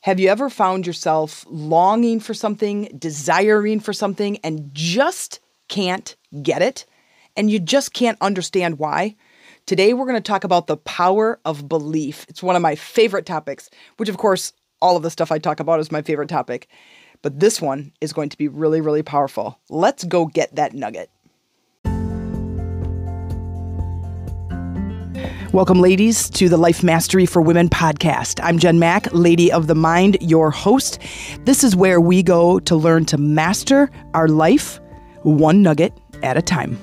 Have you ever found yourself longing for something, desiring for something, and just can't get it? And you just can't understand why? Today, we're going to talk about the power of belief. It's one of my favorite topics, which of course, all of the stuff I talk about is my favorite topic. But this one is going to be really, really powerful. Let's go get that nugget. Welcome, ladies, to the Life Mastery for Women podcast. I'm Jen Mack, Lady of the Mind, your host. This is where we go to learn to master our life one nugget at a time.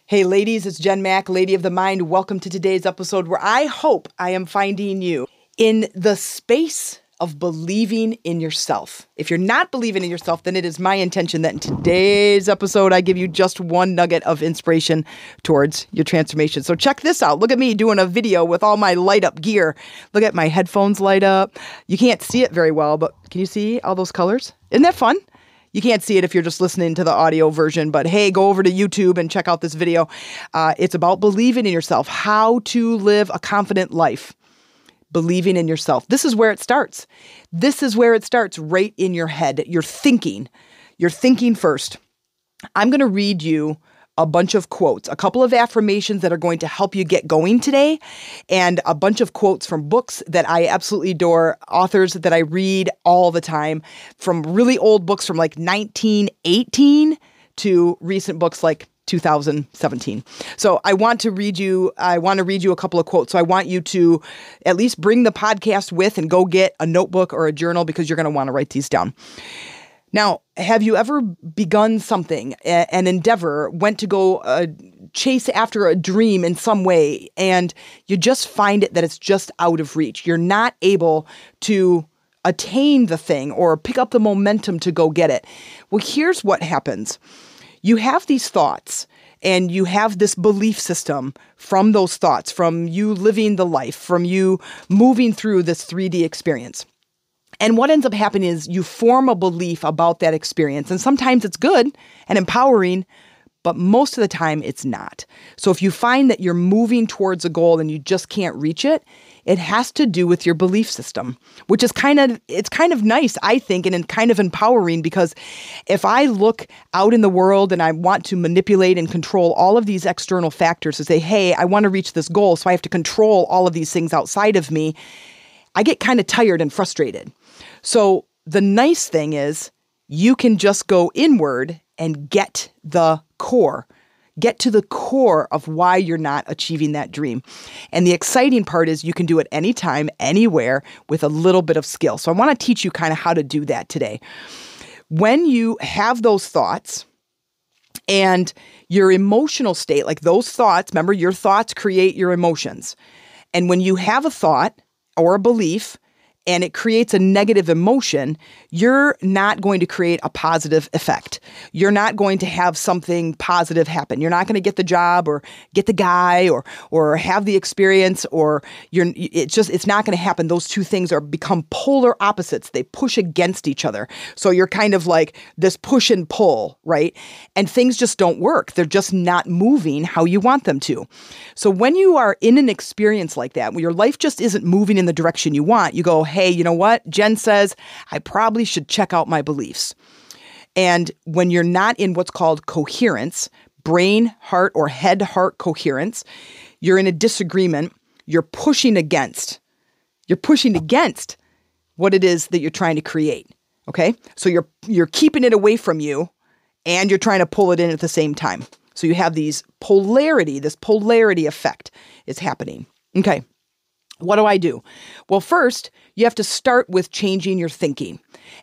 Hey, ladies, it's Jen Mack, Lady of the Mind. Welcome to today's episode where I hope I am finding you in the space of believing in yourself. If you're not believing in yourself, then it is my intention that in today's episode, I give you just one nugget of inspiration towards your transformation. So check this out. Look at me doing a video with all my light up gear. Look at my headphones light up. You can't see it very well, but can you see all those colors? Isn't that fun? You can't see it if you're just listening to the audio version, but hey, go over to YouTube and check out this video. It's about believing in yourself, how to live a confident life. Believing in yourself. This is where it starts. This is where it starts, right in your head. You're thinking. You're thinking first. I'm going to read you a bunch of quotes, a couple of affirmations that are going to help you get going today, and a bunch of quotes from books that I absolutely adore, authors that I read all the time, from really old books from like 1918 to recent books like 2017. So I want to read you a couple of quotes. So I want you to at least bring the podcast with and go get a notebook or a journal because you're going to want to write these down. Now, have you ever begun something, an endeavor, went to go chase after a dream in some way, and you just find it that it's just out of reach? You're not able to attain the thing or pick up the momentum to go get it. Well, here's what happens. You have these thoughts and you have this belief system from those thoughts, from you living the life, from you moving through this 3D experience. And what ends up happening is you form a belief about that experience. And sometimes it's good and empowering, but most of the time it's not. So if you find that you're moving towards a goal and you just can't reach it, it has to do with your belief system, which is kind of nice, I think, and kind of empowering, because if I look out in the world and I want to manipulate and control all of these external factors to say, hey, I want to reach this goal, so I have to control all of these things outside of me, I get kind of tired and frustrated. So the nice thing is you can just go inward and get the core. Get to the core of why you're not achieving that dream. And the exciting part is you can do it anytime, anywhere, with a little bit of skill. So I want to teach you kind of how to do that today. When you have those thoughts and your emotional state, like those thoughts, remember, your thoughts create your emotions. And when you have a thought or a belief and it creates a negative emotion, you're not going to create a positive effect. You're not going to have something positive happen. You're not going to get the job or get the guy or have the experience, or it's not going to happen. Those two things become polar opposites. They push against each other. So you're kind of like this push and pull, right? And things just don't work. They're just not moving how you want them to. So when you are in an experience like that, when your life just isn't moving in the direction you want, you go, hey, you know what? Jen says I probably should check out my beliefs. And when you're not in what's called coherence, brain, heart, or head-heart coherence, you're in a disagreement. You're pushing against what it is that you're trying to create. Okay? So you're keeping it away from you and you're trying to pull it in at the same time. So you have this polarity effect is happening. Okay. What do? Well, first, you have to start with changing your thinking.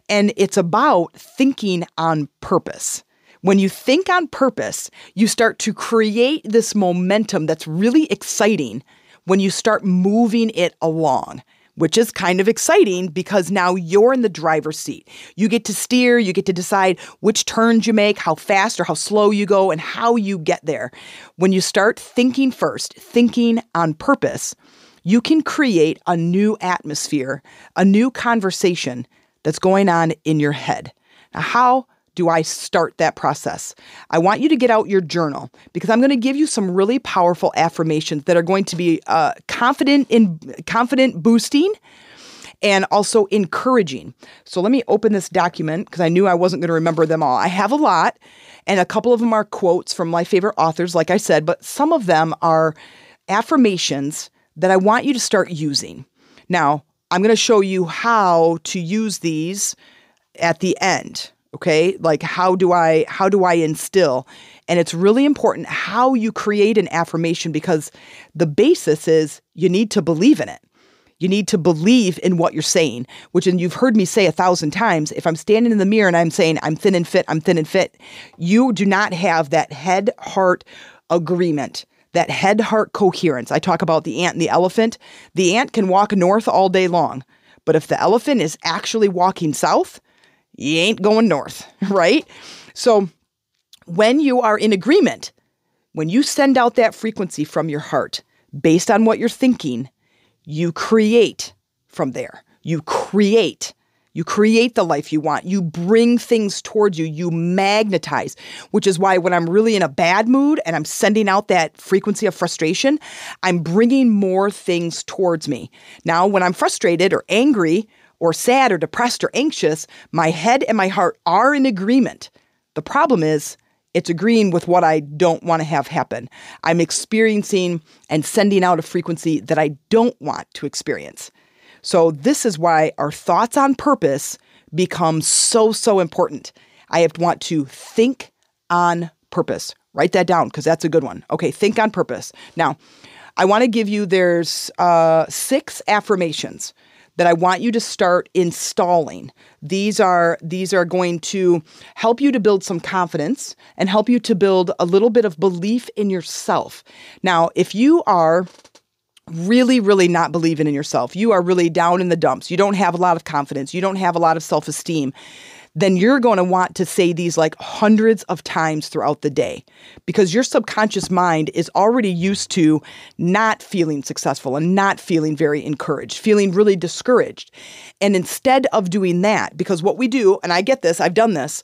And it's about thinking on purpose. When you think on purpose, you start to create this momentum that's really exciting when you start moving it along, which is kind of exciting because now you're in the driver's seat. You get to steer, you get to decide which turns you make, how fast or how slow you go, and how you get there. When you start thinking first, thinking on purpose, you can create a new atmosphere, a new conversation that's going on in your head. Now, how do I start that process? I want you to get out your journal because I'm going to give you some really powerful affirmations that are going to be confident boosting and also encouraging. So let me open this document because I knew I wasn't going to remember them all. I have a lot, and a couple of them are quotes from my favorite authors, like I said, but some of them are affirmations that I want you to start using. Now, I'm going to show you how to use these at the end, okay? Like how do I instill? And it's really important how you create an affirmation because the basis is you need to believe in it. You need to believe in what you're saying, which, and you've heard me say 1,000 times, if I'm standing in the mirror and I'm saying, I'm thin and fit, you do not have that head-heart agreement, that head-heart coherence. I talk about the ant and the elephant. The ant can walk north all day long, but if the elephant is actually walking south, you ain't going north, right? So when you are in agreement, when you send out that frequency from your heart, based on what you're thinking, you create from there. You create the life you want. You bring things towards you. You magnetize, which is why when I'm really in a bad mood and I'm sending out that frequency of frustration, I'm bringing more things towards me. Now, when I'm frustrated or angry or sad or depressed or anxious, my head and my heart are in agreement. The problem is, it's agreeing with what I don't want to have happen. I'm experiencing and sending out a frequency that I don't want to experience. So this is why our thoughts on purpose become so, so important. I want to think on purpose. Write that down because that's a good one. Okay, think on purpose. Now, I want to give you, there's 6 affirmations that I want you to start installing. These are going to help you to build some confidence and help you to build a little bit of belief in yourself. Now, if you are really, really not believing in yourself, you are really down in the dumps, you don't have a lot of confidence, you don't have a lot of self-esteem, then you're going to want to say these like hundreds of times throughout the day because your subconscious mind is already used to not feeling successful and not feeling very encouraged, feeling really discouraged. And instead of doing that, because what we do, and I get this, I've done this,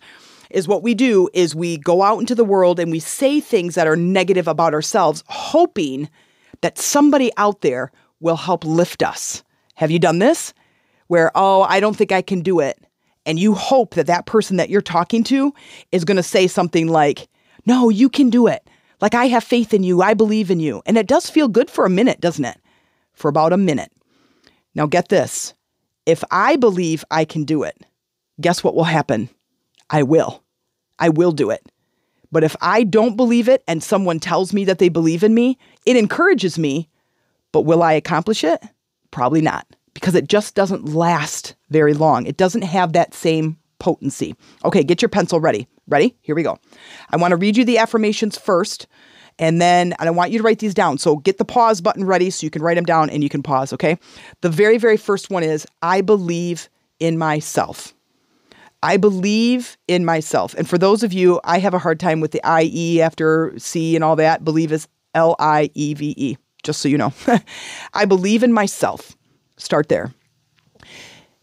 is what we do is we go out into the world and we say things that are negative about ourselves, hoping that somebody out there will help lift us. Have you done this? Where, oh, I don't think I can do it. And you hope that that person that you're talking to is going to say something like, no, you can do it. Like, I have faith in you. I believe in you. And it does feel good for a minute, doesn't it? For about a minute. Now get this. If I believe I can do it, guess what will happen? I will. I will do it. But if I don't believe it and someone tells me that they believe in me, it encourages me. But will I accomplish it? Probably not. Because it just doesn't last very long. It doesn't have that same potency. Okay, get your pencil ready. Ready? Here we go. I want to read you the affirmations first, and then I want you to write these down. So get the pause button ready so you can write them down and you can pause, okay? The very, very first one is, I believe in myself. I believe in myself. And for those of you, I have a hard time with the I-E after C and all that. Believe is L-I-E-V-E, just so you know. I believe in myself. Start there.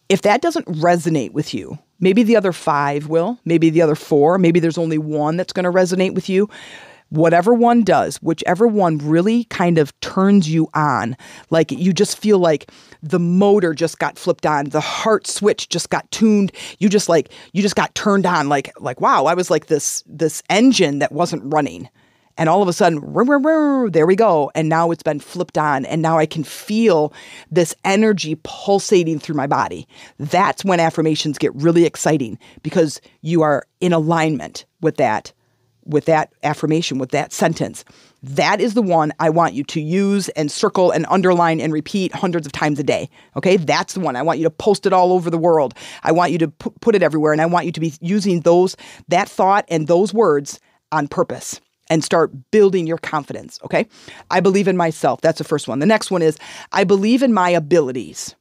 If that doesn't resonate with you, maybe the other 5 will, maybe the other 4, maybe there's only one that's going to resonate with you. Whatever one does, whichever one really kind of turns you on, like you just feel like the motor just got flipped on, the heart switch just got tuned, you just got turned on, like wow, I was like this engine that wasn't running. And all of a sudden, there we go. And now it's been flipped on. And now I can feel this energy pulsating through my body. That's when affirmations get really exciting because you are in alignment with that affirmation, with that sentence. That is the one I want you to use and circle and underline and repeat hundreds of times a day. Okay, that's the one. I want you to post it all over the world. I want you to put it everywhere. And I want you to be using that thought and those words on purpose. And start building your confidence, okay? I believe in myself. That's the first one. The next one is, I believe in my abilities.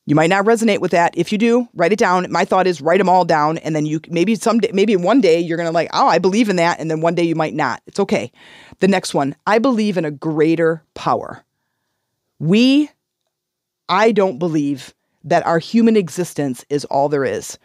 You might not resonate with that. If you do, write it down. My thought is write them all down. And then maybe one day you're going to like, oh, I believe in that. And then one day you might not. It's okay. The next one, I believe in a greater power. I don't believe that our human existence is all there is.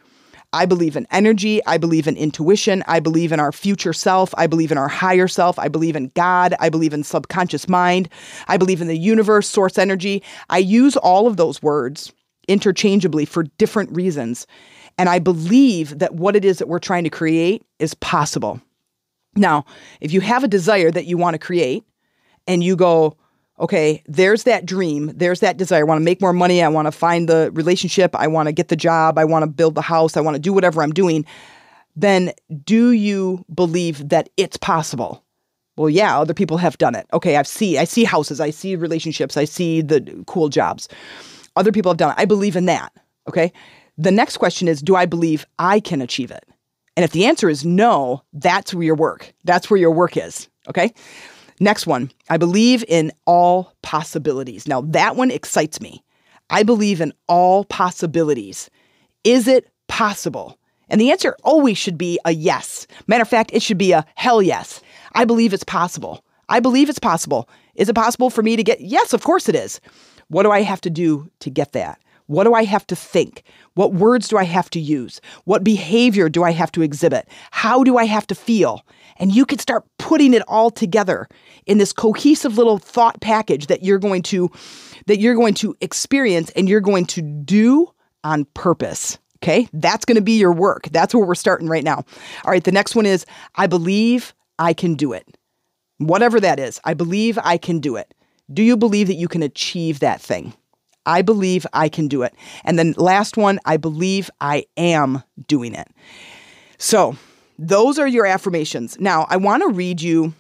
I believe in energy. I believe in intuition. I believe in our future self. I believe in our higher self. I believe in God. I believe in subconscious mind. I believe in the universe, source energy. I use all of those words interchangeably for different reasons. And I believe that what it is that we're trying to create is possible. Now, if you have a desire that you want to create and you go, okay, there's that dream, there's that desire. I want to make more money. I want to find the relationship. I want to get the job. I want to build the house. I want to do whatever I'm doing. Then do you believe that it's possible? Well, yeah, other people have done it. Okay, I see houses. I see relationships. I see the cool jobs. Other people have done it. I believe in that. Okay. The next question is, do I believe I can achieve it? And if the answer is no, that's where your work. That's where your work is. Okay. Next one, I believe in all possibilities. Now that one excites me. I believe in all possibilities. Is it possible? And the answer always should be a yes. Matter of fact, it should be a hell yes. I believe it's possible. I believe it's possible. Is it possible for me to get? Yes, of course it is. What do I have to do to get that? What do I have to think? What words do I have to use? What behavior do I have to exhibit? How do I have to feel? And you can start putting it all together in this cohesive little thought package that you're going to experience and you're going to do on purpose. Okay? That's going to be your work. That's where we're starting right now. All right, the next one is, I believe I can do it. Whatever that is, I believe I can do it. Do you believe that you can achieve that thing? I believe I can do it. And then last one, I believe I am doing it. So those are your affirmations. Now, I want to read you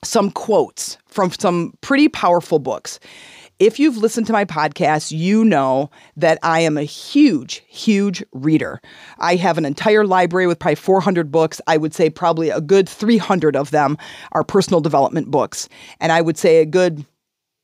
some quotes from some pretty powerful books. If you've listened to my podcast, you know that I am a huge, huge reader. I have an entire library with probably 400 books. I would say probably a good 300 of them are personal development books. And I would say a good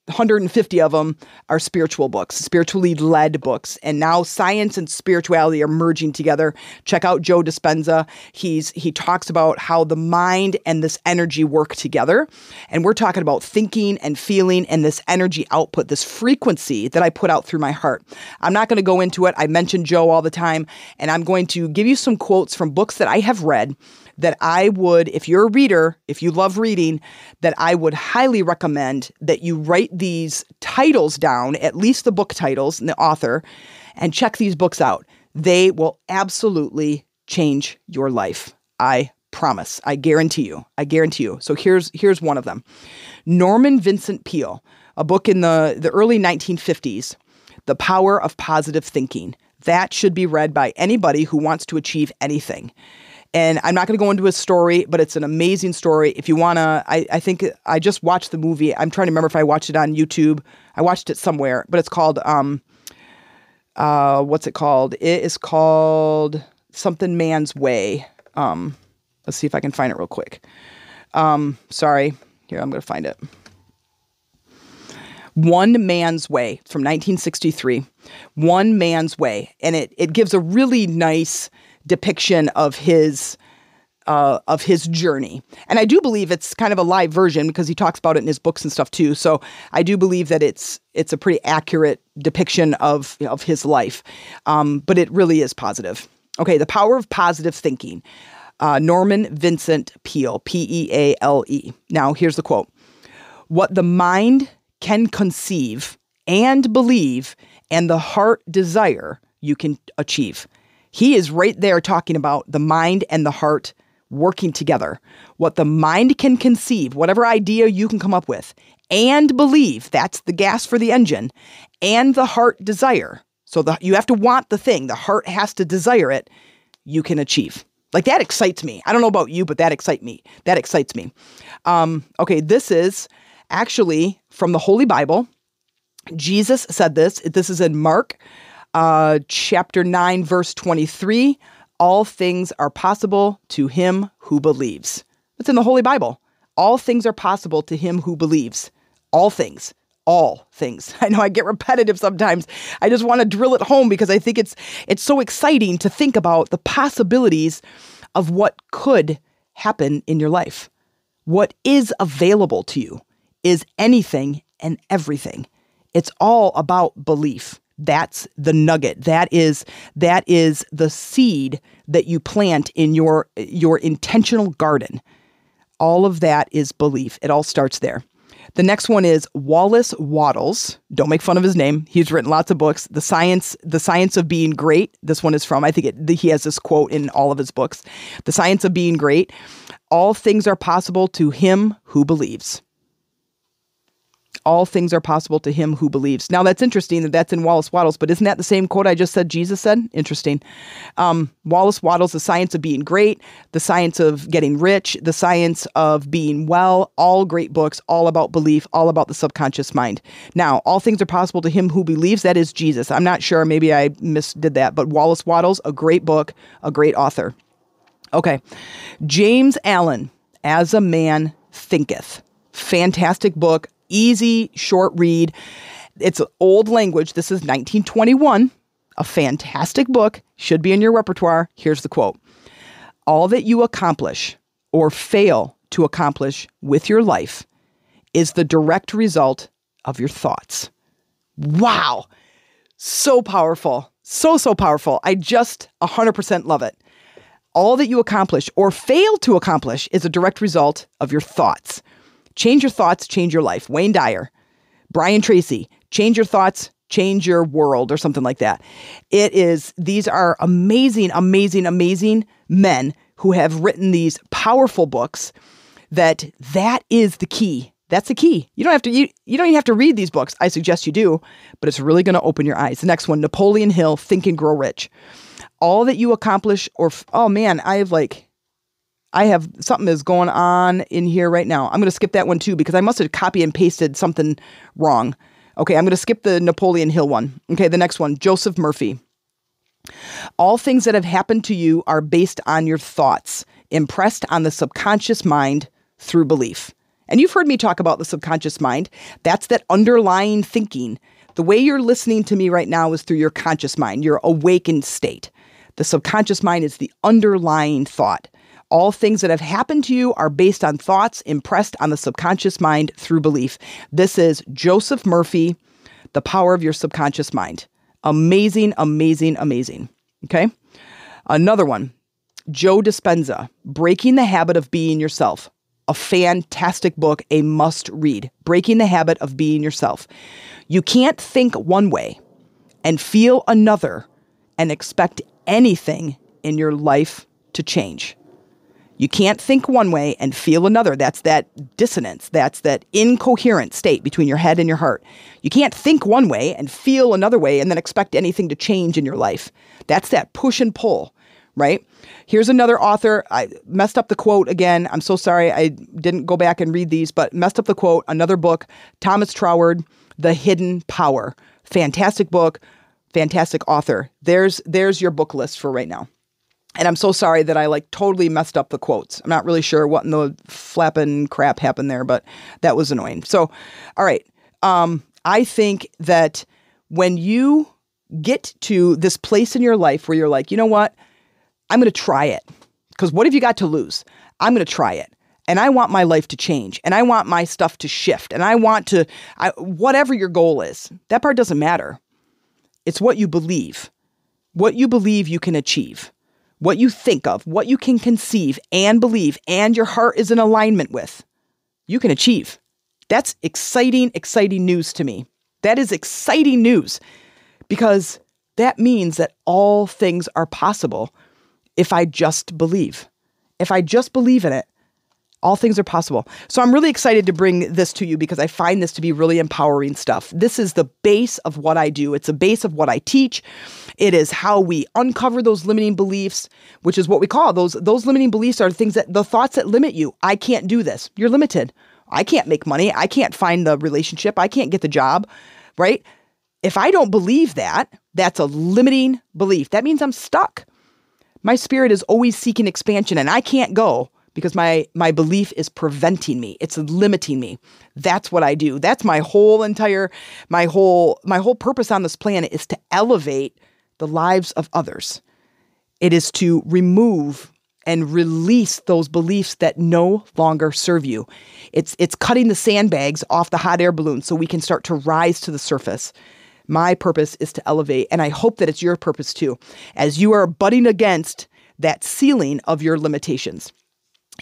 150 of them are spiritual books, spiritually led books. And now science and spirituality are merging together. Check out Joe Dispenza. He talks about how the mind and this energy work together. And we're talking about thinking and feeling and this energy output, this frequency that I put out through my heart. I'm not going to go into it. I mention Joe all the time. And I'm going to give you some quotes from books that I have read that I would, if you're a reader, if you love reading, that I would highly recommend that you write these titles down, at least the book titles and the author, and check these books out. They will absolutely change your life. I promise. I guarantee you. I guarantee you. So here's one of them. Norman Vincent Peale, a book in the early 1950s, The Power of Positive Thinking. That should be read by anybody who wants to achieve anything. And I'm not going to go into a story, but it's an amazing story. If you want to, I think I just watched the movie. I'm trying to remember if I watched it on YouTube. I watched it somewhere, but it's called, what's it called? It is called Something Man's Way. Let's see if I can find it real quick. Sorry. Here, I'm going to find it. One Man's Way from 1963. One Man's Way. And it gives a really nice depiction of his journey. And I do believe it's kind of a live version because he talks about it in his books and stuff too. So I do believe that it's a pretty accurate depiction of his life. But it really is positive. Okay. The Power of Positive Thinking. Norman Vincent Peale, Peale. Now here's the quote. What the mind can conceive and believe and the heart desire, you can achieve. He is right there talking about the mind and the heart working together. What the mind can conceive, whatever idea you can come up with, and believe, that's the gas for the engine, and the heart desire. So you have to want the thing. The heart has to desire it. You can achieve. Like that excites me. I don't know about you, but that excites me. Okay, this is actually from the Holy Bible. Jesus said this. This is in Mark chapter 9, verse 23, all things are possible to him who believes. It's in the Holy Bible. All things are possible to him who believes. All things. All things. I know I get repetitive sometimes. I just want to drill it home because I think it's so exciting to think about the possibilities of what could happen in your life. What is available to you is anything and everything. It's all about belief. That's the nugget. That is the seed that you plant in your intentional garden. All of that is belief. It all starts there. The next one is Wallace Wattles. Don't make fun of his name. He's written lots of books. The Science of Being Great. This one is from, I think he has this quote in all of his books. The Science of Being Great. All things are possible to him who believes. All things are possible to him who believes. Now, that's interesting that that's in Wallace Wattles, but isn't that the same quote I just said Jesus said? Interesting. Wallace Wattles, The Science of Being Great, The Science of Getting Rich, The Science of Being Well, all great books, all about belief, all about the subconscious mind. Now, all things are possible to him who believes. That is Jesus. I'm not sure. Maybe I misdid that, but Wallace Wattles, a great book, a great author. Okay. James Allen, As a Man Thinketh. Fantastic book. Easy, short read. It's old language. This is 1921. A fantastic book. Should be in your repertoire. Here's the quote. All that you accomplish or fail to accomplish with your life is the direct result of your thoughts. Wow. So powerful. So powerful. I just 100% love it. All that you accomplish or fail to accomplish is a direct result of your thoughts. Change your thoughts, change your life. Wayne Dyer, Brian Tracy, change your thoughts, change your world, or something like that. These are amazing, amazing, amazing men who have written these powerful books that is the key. That's the key. You don't even have to read these books. I suggest you do, but it's really going to open your eyes. The next one, Napoleon Hill, Think and Grow Rich. All that you accomplish I have something is going on in here right now. I'm going to skip that one too because I must have copy and pasted something wrong. Okay, I'm going to skip the Napoleon Hill one. Okay, the next one, Joseph Murphy. All things that have happened to you are based on your thoughts, impressed on the subconscious mind through belief. And you've heard me talk about the subconscious mind. That's that underlying thinking. The way you're listening to me right now is through your conscious mind, your awakened state. The subconscious mind is the underlying thought. All things that have happened to you are based on thoughts impressed on the subconscious mind through belief. This is Joseph Murphy, The Power of Your Subconscious Mind. Amazing, amazing, amazing. Okay? Another one, Joe Dispenza, Breaking the Habit of Being Yourself. A fantastic book, a must read. Breaking the Habit of Being Yourself. You can't think one way and feel another and expect anything in your life to change. You can't think one way and feel another. That's that dissonance. That's that incoherent state between your head and your heart. You can't think one way and feel another way and then expect anything to change in your life. That's that push and pull, right? Here's another author. I messed up the quote again. I'm so sorry. I didn't go back and read these, but messed up the quote. Another book, Thomas Troward, The Hidden Power. Fantastic book, fantastic author. There's your book list for right now. And I'm so sorry that I totally messed up the quotes. I'm not really sure what in the flapping crap happened there, but that was annoying. So, all right. I think that when you get to this place in your life where you're like, you know what? I'm going to try it. Because what have you got to lose? I'm going to try it. And I want my life to change. And I want my stuff to shift. And I want to, whatever your goal is, that part doesn't matter. It's what you believe. What you believe you can achieve. What you think of, what you can conceive and believe, and your heart is in alignment with, you can achieve. That's exciting, exciting news to me. That is exciting news because that means that all things are possible if I just believe. If I just believe in it, all things are possible. So I'm really excited to bring this to you because I find this to be really empowering stuff. This is the base of what I do. It's the base of what I teach. It is how we uncover those limiting beliefs, which is what we call those limiting beliefs are the thoughts that limit you. I can't do this. You're limited. I can't make money. I can't find the relationship. I can't get the job, right? If I don't believe that, that's a limiting belief. That means I'm stuck. My spirit is always seeking expansion and I can't go because my belief is preventing me. It's limiting me. That's what I do. That's my whole purpose on this planet is to elevate the lives of others. It is to remove and release those beliefs that no longer serve you. It's cutting the sandbags off the hot air balloon so we can start to rise to the surface. My purpose is to elevate, and I hope that it's your purpose too, as you are butting against that ceiling of your limitations.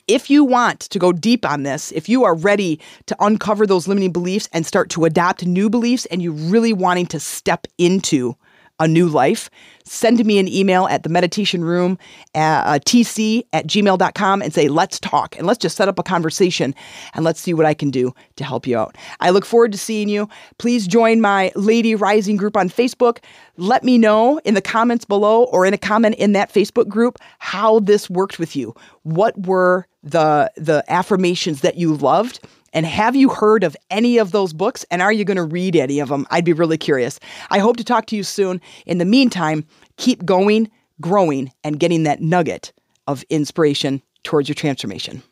If you want to go deep on this, if you are ready to uncover those limiting beliefs and start to adopt new beliefs, and you really wanting to step into a new life, send me an email at themeditationroom, tc@gmail.com, and say, let's talk, and let's just set up a conversation, and let's see what I can do to help you out. I look forward to seeing you. Please join my Lady Rising group on Facebook. Let me know in the comments below or in a comment in that Facebook group how this worked with you. What were the affirmations that you loved? And have you heard of any of those books? And are you going to read any of them? I'd be really curious. I hope to talk to you soon. In the meantime, keep going, growing, and getting that nugget of inspiration towards your transformation.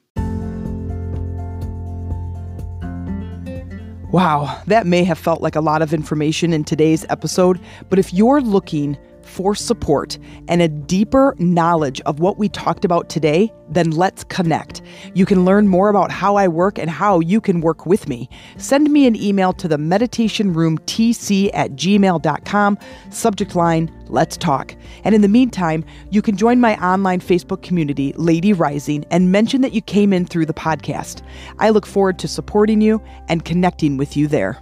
Wow, that may have felt like a lot of information in today's episode, but if you're looking for support and a deeper knowledge of what we talked about today, then let's connect. You can learn more about how I work and how you can work with me. Send me an email to the meditationroomtc@gmail.com, subject line, let's talk. And in the meantime, you can join my online Facebook community, Lady Rising, and mention that you came in through the podcast. I look forward to supporting you and connecting with you there.